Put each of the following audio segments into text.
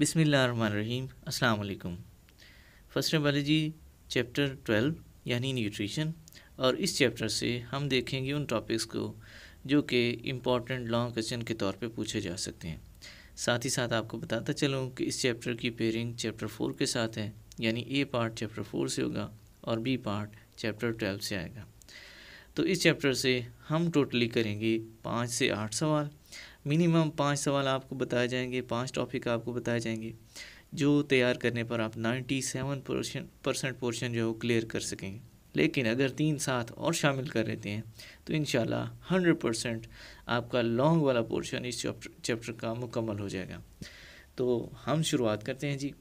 बिस्मिल्लाहिर्रहमानिर्रहीम। अस्सलाम वालेकुम। फर्स्ट बायोलॉजी चैप्टर 12 यानी न्यूट्रिशन, और इस चैप्टर से हम देखेंगे उन टॉपिक्स को जो कि इम्पॉर्टेंट लॉन्ग क्वेश्चन के तौर पे पूछे जा सकते हैं। साथ ही साथ आपको बताता चलूँ कि इस चैप्टर की पेयरिंग चैप्टर 4 के साथ है, यानी ए पार्ट चैप्टर 4 से होगा और बी पार्ट चैप्टर 12 से आएगा। तो इस चैप्टर से हम टोटली करेंगे 5 से 8 सवाल। मिनिमम 5 सवाल आपको बताए जाएंगे, 5 टॉपिक आपको बताए जाएंगे, जो तैयार करने पर आप 97% पोर्शन जो है वो क्लियर कर सकेंगे। लेकिन अगर 3 साथ और शामिल कर लेते हैं तो इंशाल्लाह 100% आपका लॉन्ग वाला पोर्शन इस चैप्टर का मुकम्मल हो जाएगा। तो हम शुरुआत करते हैं जी।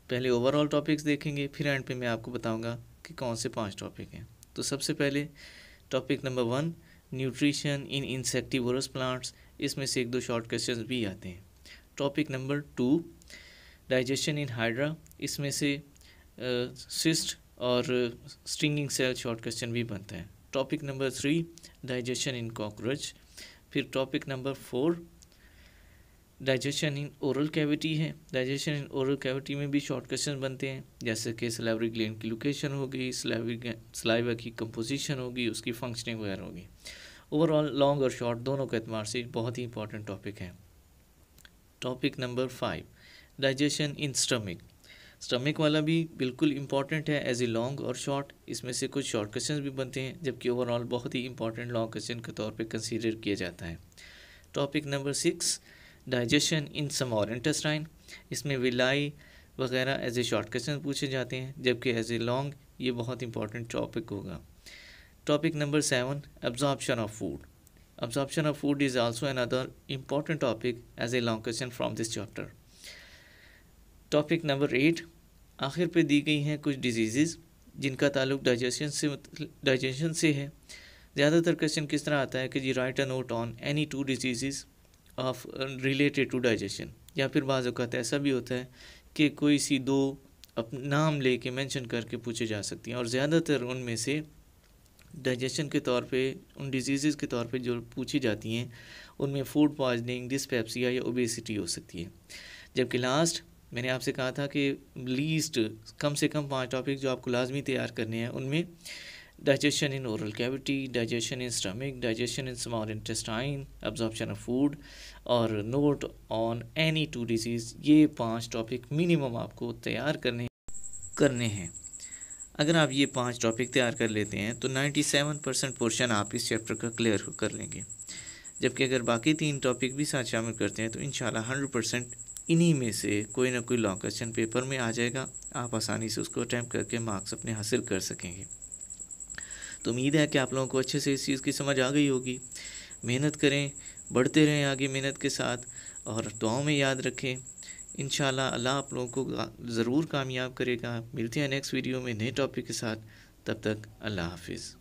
पहले ओवरऑल टॉपिक्स देखेंगे, फिर एंड पे मैं आपको बताऊंगा कि कौन से 5 टॉपिक हैं। तो सबसे पहले topic number 1, nutrition in insectivorous plants. इसमें से 1-2 शॉर्ट क्वेश्चंस भी आते हैं। Topic number 2, digestion in hydra. इसमें से सिस्ट और स्टिंगिंग सेल शॉर्ट क्वेश्चन भी बनता है। Topic number 3, digestion in cockroach. फिर topic number 4, digestion in oral cavity है। डाइजेशन इन ओरल कैविटी में भी शॉर्ट क्वेश्चन बनते हैं, जैसे कि सलाइवरी ग्लैंड की लोकेशन होगी, सलाइवा की कंपोजिशन होगी, उसकी फंक्शनिंग वगैरह होगी। ओवरऑल लॉन्ग और शॉर्ट दोनों के एतबार से बहुत ही इंपॉर्टेंट टॉपिक है। Topic number 5, digestion in stomach. Stomach वाला भी बिल्कुल इंपॉर्टेंट है एज ए लॉन्ग और शॉर्ट। इसमें से कुछ शॉर्ट क्वेश्चन भी बनते हैं, जबकि ओवरऑल बहुत ही इंपॉर्टेंट लॉन्ग क्वेश्चन के तौर पे कंसीडर किया जाता है। Topic number 6, digestion in small intestine. इसमें विलाई वगैरह एज ए शॉर्ट क्वेश्चन पूछे जाते हैं, जबकि एज ए लॉन्ग ये बहुत इंपॉर्टेंट टॉपिक होगा। Topic number 7, absorption of food. Absorption of food is also another important topic as a long question from this chapter. Topic number 8, आखिर पे दी गई हैं कुछ डिजीज़ जिनका ताल्लुक डाइजेशन से है। ज़्यादातर क्वेश्चन किस तरह आता है कि जी write a note on any 2 disease of related to digestion, या फिर बाज़ औक़ात ऐसा भी होता है कि कोई सी 2 नाम लेके मेंशन करके पूछे जा सकती हैं, और ज़्यादातर उनमें से डाइजेशन के तौर पे उन डिजीज़ के तौर पे जो पूछी जाती हैं उनमें फूड पॉइजनिंग, डिस्पेप्सिया या ओबेसिटी हो सकती है। जबकि लास्ट मैंने आपसे कहा था कि लीस्ट कम से कम 5 टॉपिक जो आपको लाजमी तैयार करने हैं, उनमें digestion in oral cavity, digestion in stomach, digestion in small intestine, absorption of food और नोट ऑन एनी 2 डिजीज़, ये 5 टॉपिक मिनिमम आपको तैयार करने हैं। अगर आप ये 5 टॉपिक तैयार कर लेते हैं तो 97% पोर्शन आप इस चैप्टर का क्लियर कर लेंगे। जबकि अगर बाकी 3 टॉपिक भी साथ शामिल करते हैं तो इंशाल्लाह 100% इन्हीं में से कोई ना कोई लॉन्ग क्वेश्चन पेपर में आ जाएगा। आप आसानी से उसको अटैम्प्ट करके मार्क्स अपने हासिल कर सकेंगे। तो उम्मीद है कि आप लोगों को अच्छे से इस चीज़ की समझ आ गई होगी। मेहनत करें, बढ़ते रहें आगे मेहनत के साथ, और दुआओं में याद रखें। इंशाल्लाह अल्लाह आप लोगों को ज़रूर कामयाब करेगा। मिलते हैं नेक्स्ट वीडियो में नए टॉपिक के साथ। तब तक अल्लाह हाफिज़।